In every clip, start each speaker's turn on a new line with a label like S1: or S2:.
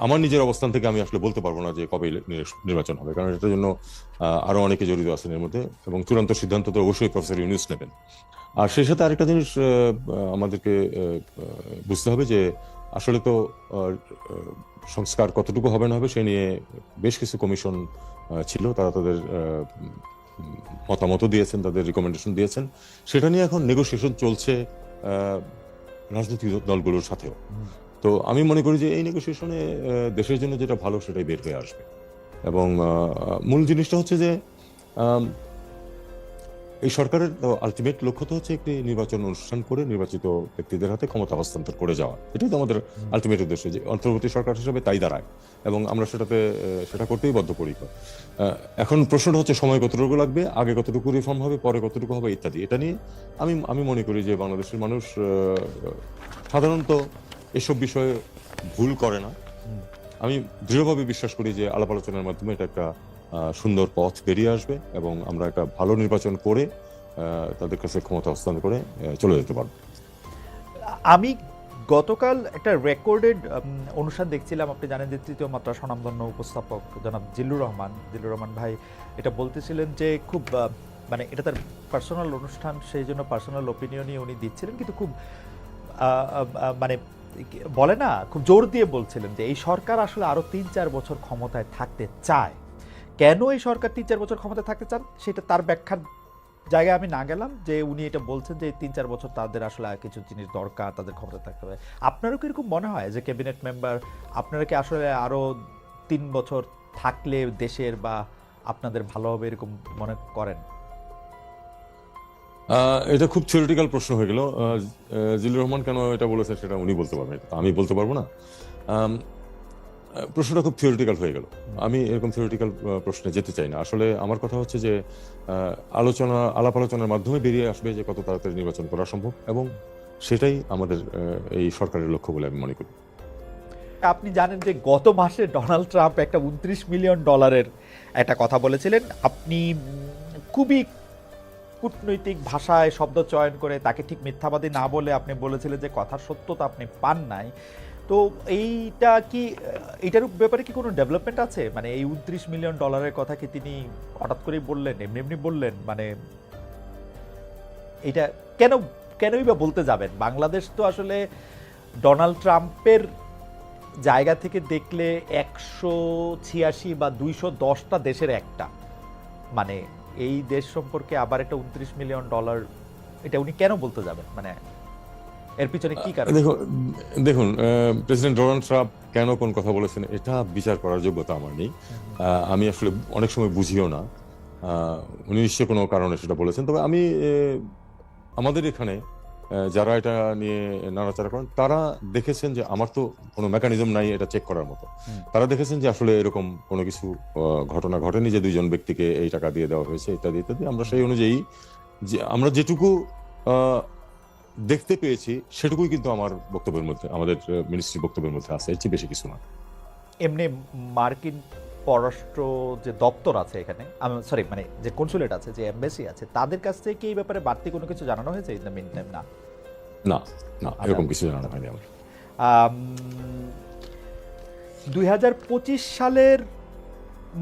S1: আমার নিজের অবস্থান থেকে আমি আসলে বলতে পারবো না যে কবে নির্বাচন হবে, কারণ এটার জন্য আরো অনেকে জড়িত আছেন এর মধ্যে, এবং চূড়ান্ত সিদ্ধান্ত তো অবশ্যই প্রফেসর ইউনূস নেবেন। আর সেই সাথে আরেকটা জিনিস আমাদেরকে বুঝতে হবে যে আসলে তো সংস্কার কতটুকু হবে না হবে সে নিয়ে বেশ কিছু কমিশন ছিল, তারা তাদের মতামত দিয়েছেন, তাদের রিকমেন্ডেশন দিয়েছেন। সেটা নিয়ে এখন নেগোসিয়েশন চলছে রাজনৈতিক দলগুলোর সাথেও। তো আমি মনে করি যে এই নেগোসিয়েশনে দেশের জন্য যেটা ভালো সেটাই বের হয়ে আসবে। এবং মূল জিনিসটা হচ্ছে যে এই সরকারের আলটিমেট লক্ষ্য তো হচ্ছে একটি নির্বাচন অনুষ্ঠান করে নির্বাচিত ব্যক্তিদের হাতে ক্ষমতা হস্তান্তর করে যাওয়া। এটাই তো আমাদের আলটিমেট উদ্দেশ্য, যে অন্তর্বর্তী সরকার হিসেবে তাই দাঁড়ায়, এবং আমরা সেটা করতেই বদ্ধপরিকর। এখন প্রশ্নটা হচ্ছে সময় কতটুকু লাগবে, আগে কতটুকু রিফর্ম হবে, পরে কতটুকু হবে ইত্যাদি। এটা নিয়ে আমি মনে করি যে বাংলাদেশের মানুষ সাধারণত এসব বিষয়ে ভুল করে না। আমি দৃঢ়ভাবে বিশ্বাস করি যে আলাপ আলোচনার মাধ্যমে এটা একটা সুন্দর পথ বেরিয়ে আসবে, এবং আমরা একটা ভালো নির্বাচন করে তাদের কাছে ক্ষমতা হস্তান্তর করে চলে যেতে পারবো।
S2: আমি গতকাল একটা রেকর্ডেড অনুষ্ঠান দেখছিলাম, আপনি জানেন যে তৃতীয় মাত্রা স্বনামধন্য উপস্থাপক জনাব জিল্লুর রহমান ভাই এটা বলতেছিলেন যে খুব মানে এটা তার পার্সোনাল অনুষ্ঠান, সেই জন্য পার্সোনাল ওপিনিয়নই উনি দিচ্ছিলেন, কিন্তু খুব মানে বলে না, খুব জোর দিয়ে বলছিলেন যে এই সরকার আসলে আরো ৩-৪ বছর ক্ষমতায় থাকতে চায়। কেন এই সরকার ৩-৪ বছর ক্ষমতায় থাকতে চান সেটা তার ব্যাখ্যার জায়গায় আমি না গেলাম, যে উনি এটা বলছেন যে ৩-৪ বছর তাদের আসলে কিছু জিনিস দরকার, তাদের ক্ষমতা থাকতে হবে। আপনারও কি এরকম মনে হয় যে ক্যাবিনেট মেম্বার আপনারা কি আসলে আরো ৩ বছর থাকলে দেশের বা আপনাদের ভালো হবে এরকম মনে করেন?
S1: এটা খুব থিওরিটিক্যাল প্রশ্ন হয়ে গেল। জিল্লুর রহমান কেন এটা বলেছেন সেটা উনি বলতে পারবেন, আমি বলতে পারবো না। প্রশ্নটা খুব থিওরিটিক্যাল হয়ে গেল। আমি এরকম থিওরিটিক্যাল প্রশ্নে যেতে চাই না। আসলে আমার কথা হচ্ছে যে আলাপ আলোচনার মাধ্যমে বেরিয়ে আসবে যে কত তাড়াতাড়ি নির্বাচন করা সম্ভব, এবং সেটাই আমাদের এই সরকারের লক্ষ্য বলে আমি মনে করি।
S2: আপনি জানেন যে গত মাসে ডোনাল্ড ট্রাম্প একটা $29 মিলিয়ন একটা কথা বলেছিলেন। আপনি খুবই কূটনৈতিক ভাষায় শব্দ চয়ন করে তাকে ঠিক মিথ্যাবাদী না বলে আপনি বলেছিলেন যে কথার সত্যতা আপনি পান নাই। তো এইটার ব্যাপারে কি কোনো ডেভেলপমেন্ট আছে? মানে এই $29 মিলিয়ন কথা কি তিনি হঠাৎ করেই বললেন, এমনি এমনি বললেন? মানে এটা কেন কেনই বা বলতে যাবেন? বাংলাদেশ তো আসলে ডোনাল্ড ট্রাম্পের জায়গা থেকে দেখলে 186 বা 210টা দেশের একটা, মানে এই দেশ সম্পর্কে আবার একটা $29 মিলিয়ন এটা উনি কেন বলতে যাবেন? মানে এর পিছনে কি কারণ?
S1: দেখুন, প্রেসিডেন্ট ডোনাল্ড ট্রাম্প কেন কোন কথা বলেছেন এটা বিচার করার যোগ্যতা আমার নেই। আমি আসলে অনেক সময় বুঝিও না। উনি নিশ্চয়ই কোনো কারণে সেটা বলেছেন। তবে আমি আমাদের এখানে যারা এটা নিয়ে নাড়াচাড়া করেন তারা দেখেছেন যে আমার তো কোনো মেকানিজম নাই এটা চেক করার মতো। তারা দেখেছেন যে আসলে এরকম কোনো কিছু ঘটনা ঘটেনি যে দুইজন ব্যক্তিকে এই টাকা দিয়ে দেওয়া হয়েছে ইত্যাদি ইত্যাদি। আমরা সেই অনুযায়ী যে আমরা যেটুকু দেখতে পেয়েছি সেটুকুই কিন্তু আমার বক্তব্যের মধ্যে, আমাদের মিনিস্ট্রির বক্তব্যের মধ্যে আছে, এর চেয়ে বেশি কিছু না।
S2: এমনি মার্কিন পররাষ্ট্র যে দপ্তর আছে এখানে, সরি মানে যে কনসুলেট আছে, যে এমবাসি আছে, তাদের কাছ থেকে এই ব্যাপারে বাড়তি কোনো কিছু জানানো হয়েছে ইন দ্য মিন টাইম? না,
S1: না, না, এরকম কিছু জানানো হয়নি আমার।
S2: 2025 সালের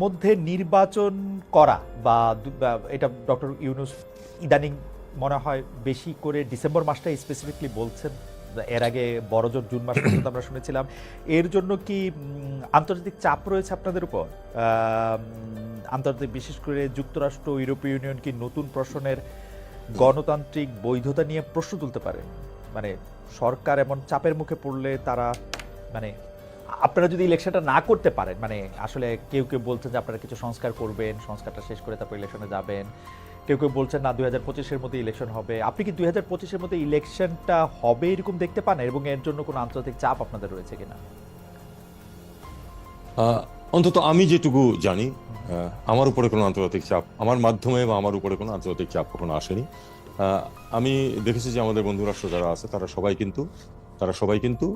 S2: মধ্যে নির্বাচন করা বা এটা ডক্টর ইউনূস ইদানিং মনে হয় বেশি করে ডিসেম্বর মাসটাই স্পেসিফিকলি বলছেন। এর আগে বড়জোর জুন মাস পর্যন্ত আমরা শুনেছিলাম। এর জন্য কি আন্তর্জাতিক চাপ রয়েছে আপনাদের উপর? আন্তর্জাতিক, বিশেষ করে যুক্তরাষ্ট্র, ইউরোপীয় ইউনিয়ন কি নতুন প্রশ্নের গণতান্ত্রিক বৈধতা নিয়ে প্রশ্ন তুলতে পারে? মানে সরকার এমন চাপের মুখে পড়লে তারা, মানে আপনারা যদি ইলেকশনটা না করতে পারেন, মানে আসলে কেউ কেউ বলছেন যে আপনারা কিছু সংস্কার করবেন, সংস্কারটা শেষ করে তারপর ইলেকশনে যাবেন, কেউ কেউ বলছেন না 2025-এর মধ্যে ইলেকশন হবে। আপনি কি 2025-এর মধ্যে ইলেকশনটা হবে এরকম দেখতে পান, এবং এর জন্য কোনো আন্তর্জাতিক চাপ আপনাদের রয়েছে কিনা?
S1: অন্তত আমি যেটুকু জানি আমার উপরে কোনো আন্তর্জাতিক চাপ, আমার মাধ্যমে বা আমার উপরে কোনো আন্তর্জাতিক চাপ কখনো আসেনি। আমি দেখেছি যে আমাদের বন্ধু রাষ্ট্র যারা আছে তারা সবাই কিন্তু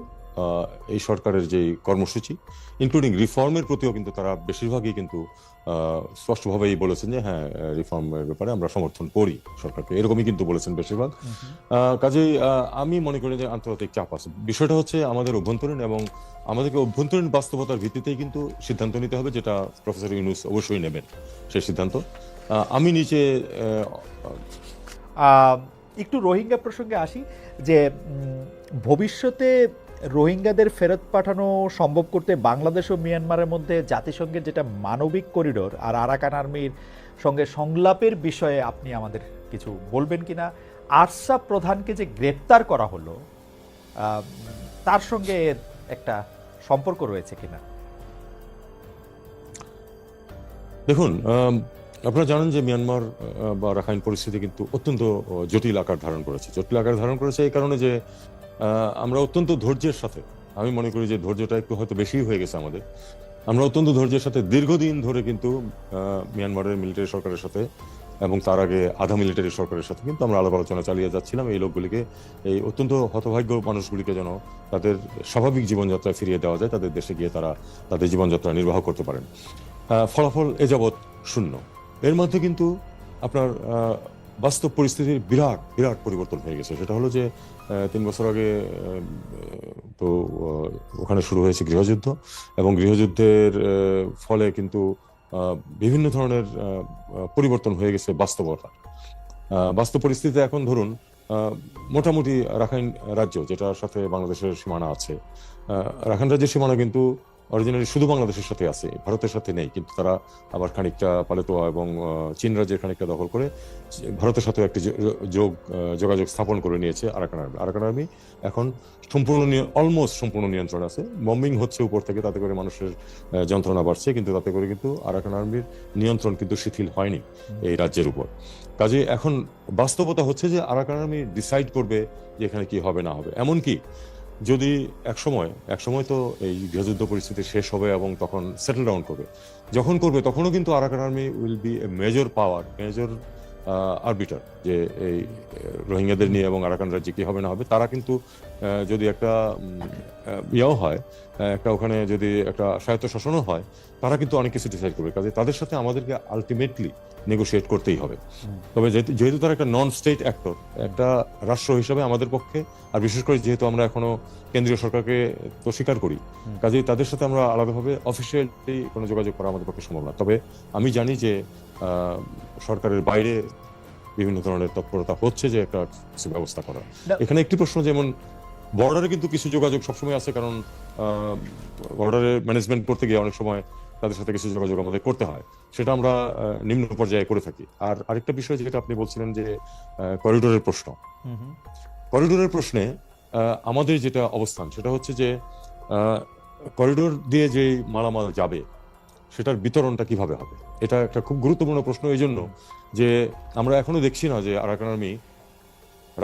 S1: এই সরকারের যে কর্মসূচি ইনক্লুডিং রিফর্মের প্রতিও কিন্তু তারা বেশিরভাগই কিন্তু স্পষ্টভাবেই বলেছেন যে হ্যাঁ, রিফর্মের ব্যাপারে আমরা সমর্থন করি সরকারকে, এরকমই কিন্তু বলেছেন বেশিরভাগ। কাজেই আমি মনে করি যে আন্তর্জাতিক চাপ আছে। বিষয়টা হচ্ছে আমাদের অভ্যন্তরীণ, এবং আমাদেরকে অভ্যন্তরীণ বাস্তবতার ভিত্তিতেই কিন্তু সিদ্ধান্ত নিতে হবে, যেটা প্রফেসর ইউনূস অবশ্যই নেবেন সেই সিদ্ধান্ত। আমি নিচে
S2: একটু রোহিঙ্গা প্রসঙ্গে আসি, যে ভবিষ্যতে রোহিঙ্গাদের ফেরত পাঠানো সম্ভব করতে বাংলাদেশ ও মিয়ানমারের মধ্যে জাতিসংঘের যেটা মানবিক করিডোর আর আরাকান আর্মির সঙ্গে সংলাপের বিষয়ে আপনি আমাদের কিছু বলবেন কিনা? আরসাব প্রধানকে যে গ্রেপ্তার করা হলো, তার সঙ্গে এর একটা সম্পর্ক রয়েছে কিনা?
S1: দেখুন, আপনারা জানেন যে মিয়ানমার বা রাখাইন পরিস্থিতি কিন্তু অত্যন্ত জটিল আকার ধারণ করেছে। জটিল আকার ধারণ করেছে এই কারণে যে আমরা অত্যন্ত ধৈর্যের সাথে, আমি মনে করি যে ধৈর্যটা একটু হয়তো বেশি হয়ে গেছে আমাদের, আমরা অত্যন্ত ধৈর্যের সাথে দীর্ঘদিন ধরে কিন্তু মিয়ানমারের মিলিটারি সরকারের সাথে এবং তার আগে আধা মিলিটারি সরকারের সাথে কিন্তু আমরা আলাপ আলোচনা চালিয়ে যাচ্ছিলাম এই লোকগুলিকে, এই অত্যন্ত হতভাগ্য মানুষগুলিকে যেন তাদের স্বাভাবিক জীবনযাত্রায় ফিরিয়ে দেওয়া যায়, তাদের দেশে গিয়ে তারা তাদের জীবনযাত্রা নির্বাহ করতে পারেন। ফলাফল এ যাবৎ শূন্য। এর মধ্যে কিন্তু আপনার বাস্তব পরিস্থিতির বিরাট বিরাট পরিবর্তন হয়ে গেছে। সেটা হলো যে 3 বছর আগে তো ওখানে শুরু হয়েছে গৃহযুদ্ধ, এবং গৃহযুদ্ধের ফলে কিন্তু বিভিন্ন ধরনের পরিবর্তন হয়ে গেছে বাস্তবতা। বাস্তব পরিস্থিতিতে এখন ধরুন মোটামুটি রাখাইন রাজ্য, যেটার সাথে বাংলাদেশের সীমানা আছে, রাখাইন রাজ্যের সীমানা কিন্তু অরিজিনালি শুধু বাংলাদেশের সাথে আছে, ভারতের সাথে নেই, কিন্তু তারা আবার খানিকটা পালেতোয়া এবং চীন রাজ্যের খানিকটা দখল করে ভারতের সাথে একটি যোগাযোগ স্থাপন করে নিয়েছে আরাকান আর্মি। আরাকান আর্মি এখন অলমোস্ট সম্পূর্ণ নিয়ন্ত্রণ আছে। বম্বিং হচ্ছে উপর থেকে, তাতে করে মানুষের যন্ত্রণা বাড়ছে, কিন্তু তাতে করে কিন্তু আরাকান আর্মির নিয়ন্ত্রণ কিন্তু শিথিল হয়নি এই রাজ্যের উপর। কাজে এখন বাস্তবতা হচ্ছে যে আরাকান আর্মি ডিসাইড করবে যে এখানে কি হবে না হবে। এমনকি যদি একসময় তো এই গৃহযুদ্ধ পরিস্থিতি শেষ হবে এবং তখন সেটেল ডাউন করবে, যখন করবে তখনও কিন্তু Arakan army will B a major power, major arbiter, যে এই রোহিঙ্গাদের নিয়ে এবং আরাকান রাজ্যে কি হবে না হবে। তারা কিন্তু যদি একটা ইয়েও হয়, একটা ওখানে যদি একটা স্বায়ত্তশাসনও হয়, তারা কিন্তু অনেক কিছু ডিসাইড করবে। কাজে তাদের সাথে আমাদেরকে আলটিমেটলি নেগোশিয়েট করতেই হবে। তবে যেহেতু তারা একটা নন স্টেট অ্যাক্টর, একটা রাষ্ট্র হিসাবে আমাদের পক্ষে, আর বিশেষ করে যেহেতু আমরা এখনো কেন্দ্রীয় সরকারকে তো স্বীকার করি, কাজেই তাদের সাথে আমরা আলাদাভাবে অফিসিয়ালি কোনো যোগাযোগ করা আমাদের পক্ষে সম্ভব না। তবে আমি জানি যে সরকারের বাইরে বিভিন্ন ধরনের তৎপরতা হচ্ছে যে একটা কিছু ব্যবস্থা করা। এখানে একটি প্রশ্ন, যেমন বর্ডারে কিন্তু কিছু যোগাযোগ সবসময় আছে, কারণ বর্ডারে ম্যানেজমেন্ট করতে গিয়ে অনেক সময় তাদের সাথে কিছু যোগাযোগ আমাদের করতে হয়, সেটা আমরা নিম্ন পর্যায়ে করে থাকি। আর আরেকটা বিষয় যেটা আপনি বলছিলেন যে করিডোরের প্রশ্ন, করিডোরের প্রশ্নে আমাদের যেটা অবস্থান সেটা হচ্ছে যে করিডোর দিয়ে যে মালামাল যাবে সেটার বিতরণটা কিভাবে হবে, এটা একটা খুব গুরুত্বপূর্ণ প্রশ্ন। এই জন্য যে আমরা এখনো দেখছি না যে আরাকান আর্মি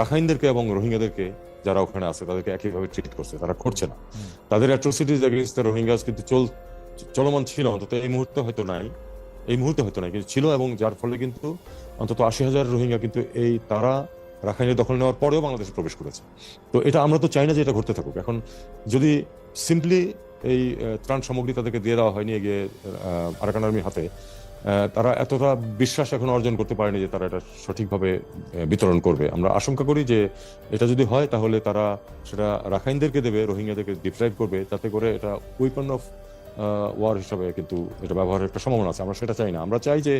S1: রাখাইনদেরকে এবং রোহিঙ্গাদেরকে যারা ওখানে আছে তাদেরকে একইভাবে ট্রিট করছে, তারা করছে না। তাদের অ্যাট্রোসিটিজ এগেইনস্ট দ্য রোহিঙ্গাস কিন্তু চলমান ছিল, অন্তত এই মুহূর্তে হয়তো নাই, কিন্তু ছিল, এবং যার ফলে কিন্তু অন্তত 80,000 রোহিঙ্গা কিন্তু তারা রাখাইনের দখল নেওয়ার পরেও বাংলাদেশে প্রবেশ করেছে। তো এটা আমরা তো চাই না যে এটা ঘটতে থাকুক। এখন যদি সিম্পলি এই ত্রাণ সামগ্রী তাদেরকে দিয়ে দেওয়া হয়নি গিয়ে আরাকান আর্মির হাতে, তারা এতটা বিশ্বাস এখন অর্জন করতে পারেনি যে তারা এটা সঠিকভাবে বিতরণ করবে। আমরা আশঙ্কা করি যে এটা যদি হয় তাহলে তারা সেটা রাখাইনদেরকে দেবে, রোহিঙ্গাদেরকে ডিপ্রাইভ করবে, যাতে করে এটা উইপন অফ ওয়ার হিসাবে কিন্তু এটা ব্যবহারের একটা সম্ভাবনা আছে। আমরা সেটা চাই না। আমরা চাই যে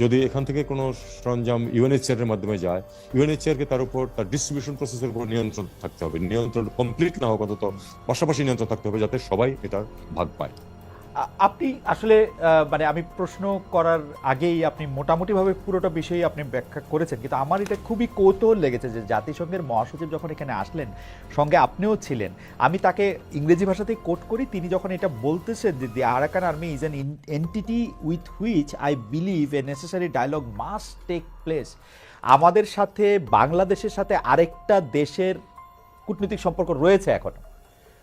S1: যদি এখান থেকে কোনো সরঞ্জাম ইউএনএইচসিআর এর মাধ্যমে যায়, ইউএনএইচসিআর কে তার উপর তার ডিস্ট্রিবিউশন প্রসেসের উপর নিয়ন্ত্রণ থাকতে হবে। নিয়ন্ত্রণ কমপ্লিট না হোক, অন্তত পাশাপাশি নিয়ন্ত্রণ থাকতে হবে, যাতে সবাই এটার ভাগ পায়।
S2: আপনি আসলে মানে আমি প্রশ্ন করার আগেই আপনি মোটামুটিভাবে পুরোটা বিষয়ই আপনি ব্যাখ্যা করেছেন, কিন্তু আমার এটা খুবই কৌতূহল লেগেছে যে জাতিসংঘের মহাসচিব যখন এখানে আসলেন, সঙ্গে আপনিও ছিলেন, আমি তাকে ইংরেজি ভাষাতেই কোট করি, তিনি যখন এটা বলতেছেন যে the Arakan army is an entity with which I believe a necessary dialogue must take place. আমাদের সাথে বাংলাদেশের সাথে আরেকটা দেশের কূটনৈতিক সম্পর্ক রয়েছে এখনো,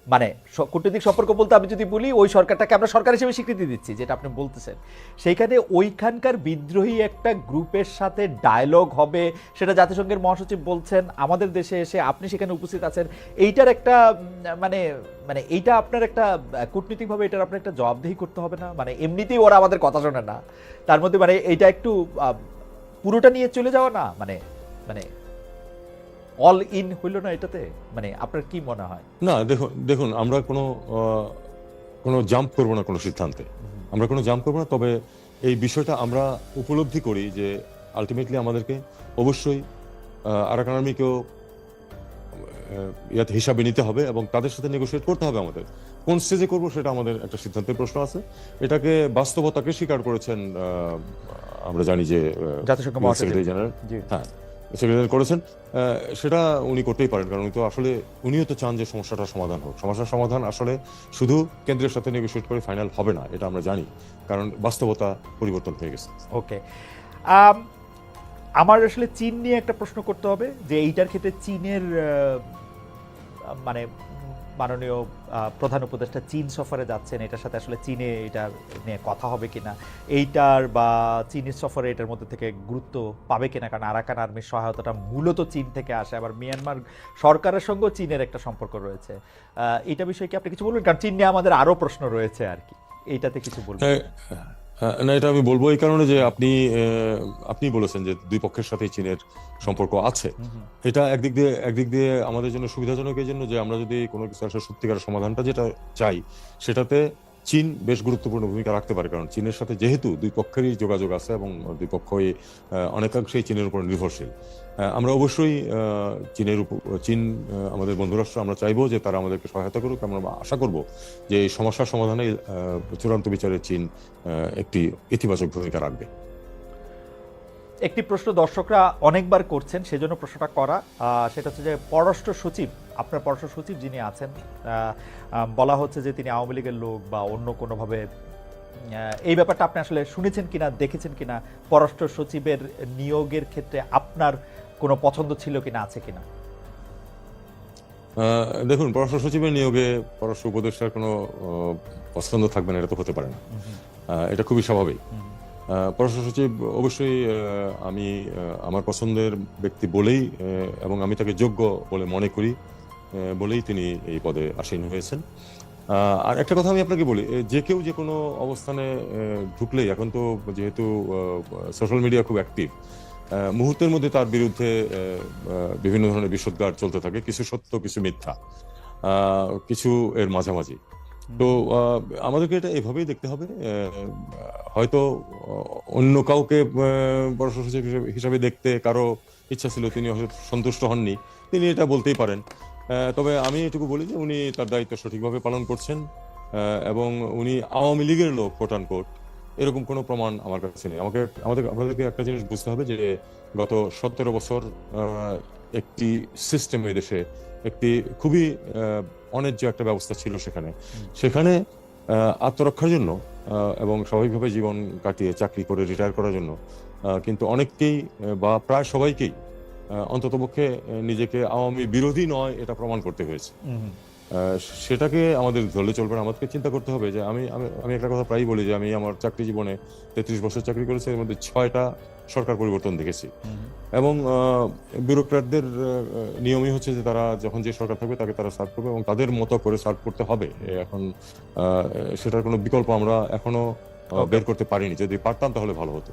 S2: মানে কূটনৈতিক সম্পর্ক বলতে আমি যদি বলি ওই সরকারটাকে আমরা সরকার হিসেবে স্বীকৃতি দিচ্ছি, যেটা আপনি বলতেছেন, সেইখানে ওইখানকার বিদ্রোহী একটা গ্রুপের সাথে ডায়লগ হবে, সেটা জাতিসংঘের মহাসচিব বলছেন, আমাদের দেশে এসে আপনি সেখানে উপস্থিত আছেন, এইটার একটা মানে মানে এইটা আপনার একটা কূটনৈতিকভাবে এটার আপনার একটা জবাবদিহি করতে হবে না? মানে এমনিতেই ওরা আমাদের কথা শোনে না, তার মধ্যে মানে এইটা একটু পুরোটা নিয়ে চলে যাওয়া না, মানে মানে অল ইন হইল না এটাতে? মানে আপনার কি মনে হয়?
S1: না, দেখুন দেখুন আমরা কোনো জাম্প করবো না কোনো সিদ্ধান্তে, আমরা কোনো জাম্প করবো না। তবে এই বিষয়টা আমরা উপলব্ধি করি যে আলটিমেটলি আমাদেরকে অবশ্যই আরাকান আর্মিকেও ইয়াতে হিসাবে নিতে হবে এবং তাদের সাথে নেগোশিয়েট করতে হবে। আমাদের কোন স্টেজে করবো সেটা আমাদের একটা সিদ্ধান্তের প্রশ্ন আছে। এটাকে বাস্তবতাকে স্বীকার করেছেন আমরা জানি যে
S2: জাতিসংঘ মহাসচিব।
S1: সেক্রেটারি জেনারেল,
S2: জি।
S1: হ্যাঁ সেক্রেটারি করেছেন। সেটা উনি করতেই পারেন, কারণ উনি তো আসলে উনিও তো চান যে সমস্যাটা সমাধান হোক। সমস্যার সমাধান আসলে শুধু কেন্দ্রের সাথে নেগোশিয়েট করে ফাইনাল হবে না, এটা আমরা জানি, কারণ বাস্তবতা পরিবর্তন হয়ে গেছে।
S2: ওকে, আমার আসলে চীন নিয়ে একটা প্রশ্ন করতে হবে, যে এইটার ক্ষেত্রে চীনের মানে মাননীয় প্রধান উপদেষ্টা চীন সফরে যাচ্ছেন, এটার সাথে আসলে চীনে এটা নিয়ে কথা হবে কিনা, এইটার বা চীনের সফরে এটার মধ্যে থেকে গুরুত্ব পাবে কিনা, কারণ আরাকান আর্মির সহায়তাটা মূলত চীন থেকে আসে, আবার মিয়ানমার সরকারের সঙ্গেও চীনের একটা সম্পর্ক রয়েছে। এইটা বিষয়ে কি আপনি কিছু বলবেন? কারণ চীন নিয়ে আমাদের আরও প্রশ্ন রয়েছে আর কি, এইটাতে কিছু বলবেন?
S1: না, এটা আমি বলবো এই কারণে যে আপনি বলেছেন যে দুই পক্ষের সাথে চীনের সম্পর্ক আছে। এটা একদিক দিয়ে আমাদের জন্য সুবিধাজনক, এই জন্য যে আমরা যদি কোনো কিছু আসলে সত্যিকার সমাধানটা যেটা চাই সেটাতে চীন বেশ গুরুত্বপূর্ণ ভূমিকা রাখতে পারে, কারণ চীনের সাথে যেহেতু দুই পক্ষেরই যোগাযোগ আছে এবং দুই পক্ষই অনেকাংশেই চীনের উপর নির্ভরশীল। আমরা অবশ্যই চীন আমাদের বন্ধুরাষ্ট্র, আমরা চাইবো যে তারা আমাদেরকে সহায়তা করুক। আমরা আশা করব যে এই সমস্যার সমাধানে চূড়ান্ত বিচারে চীন একটি ইতিবাচক ভূমিকা রাখবে।
S2: একটি প্রশ্ন দর্শকরা অনেকবার করছেন, সেজন্য প্রশ্নটা করা, সেটা হচ্ছে যে পররাষ্ট্র সচিব, আপনার পররাষ্ট্র সচিব যিনি আছেন, বলা হচ্ছে যে তিনি আওয়ামী লীগের লোক বা অন্য কোনোভাবে, এই ব্যাপারটা আপনি আসলে শুনেছেন কিনা, দেখেছেন কিনা? পররাষ্ট্র সচিবের নিয়োগের ক্ষেত্রে আপনার কোনো পছন্দ ছিল কিনা, আছে কিনা?
S1: দেখুন, পররাষ্ট্র সচিবের নিয়োগে পররাষ্ট্র উপদেষ্টার কোনো পছন্দ থাকবে না, এটা তো হতে পারে না। এটা খুবই স্বাভাবিক। পররাষ্ট্র সচিব অবশ্যই আমি আমার পছন্দের ব্যক্তি বলেই এবং আমি তাকে যোগ্য বলে মনে করি বলেই তিনি এই পদে আসীন হয়েছেন। আর একটা কথা আমি আপনাকে বলি, যে কেউ যে কোনো অবস্থানে ঢুকলেই, এখন তো যেহেতু সোশ্যাল মিডিয়া খুব অ্যাক্টিভ, মুহূর্তের মধ্যে তার বিরুদ্ধে বিভিন্ন ধরনের বিষোদ্গার চলতে থাকে, কিছু সত্য কিছু মিথ্যা, কিছু এর মাঝামাঝি। তো আমাদেরকে এটা এভাবেই দেখতে হবে। হয়তো অন্য কাউকে পররাষ্ট্র সচিব হিসাবে দেখতে কারো ইচ্ছা ছিল, তিনি সন্তুষ্ট হননি, তিনি এটা বলতেই পারেন। তবে আমি এটুকু বলি যে উনি তার দায়িত্ব সঠিকভাবে পালন করছেন এবং উনি আওয়ামী লীগের লোক কোট আন কোট, এরকম কোনো প্রমাণ আমার কাছে নেই। আমাদেরকে একটা জিনিস বুঝতে হবে যে গত 17 বছর একটি সিস্টেম এই দেশে, একটি খুবই অন্যায্য একটা ব্যবস্থা ছিল সেখানে আত্মরক্ষার জন্য এবং স্বাভাবিকভাবে জীবন কাটিয়ে চাকরি করে রিটায়ার করার জন্য কিন্তু অনেককেই বা প্রায় সবাইকেই অন্ততপক্ষে নিজেকে আওয়ামী বিরোধী নয় এটা প্রমাণ করতে হয়েছে। সেটাকে আমাদের ধরলে চলবে না, আমাদেরকে চিন্তা করতে হবে যে আমি একটা কথা প্রায়ই বলি যে আমি আমার চাকরি জীবনে 33 বছর চাকরি করেছি, এর মধ্যে 6টা সরকার পরিবর্তন দেখেছি এবং ব্যুরোক্র্যাটদের নিয়মই হচ্ছে যে তারা যখন যে সরকার থাকবে তাকে তারা সার্ভ করবে এবং তাদের মতো করে সার্ভ করতে হবে। এখন সেটার কোনো বিকল্প আমরা এখনো বের করতে পারিনি, যদি পারতাম তাহলে ভালো হতো।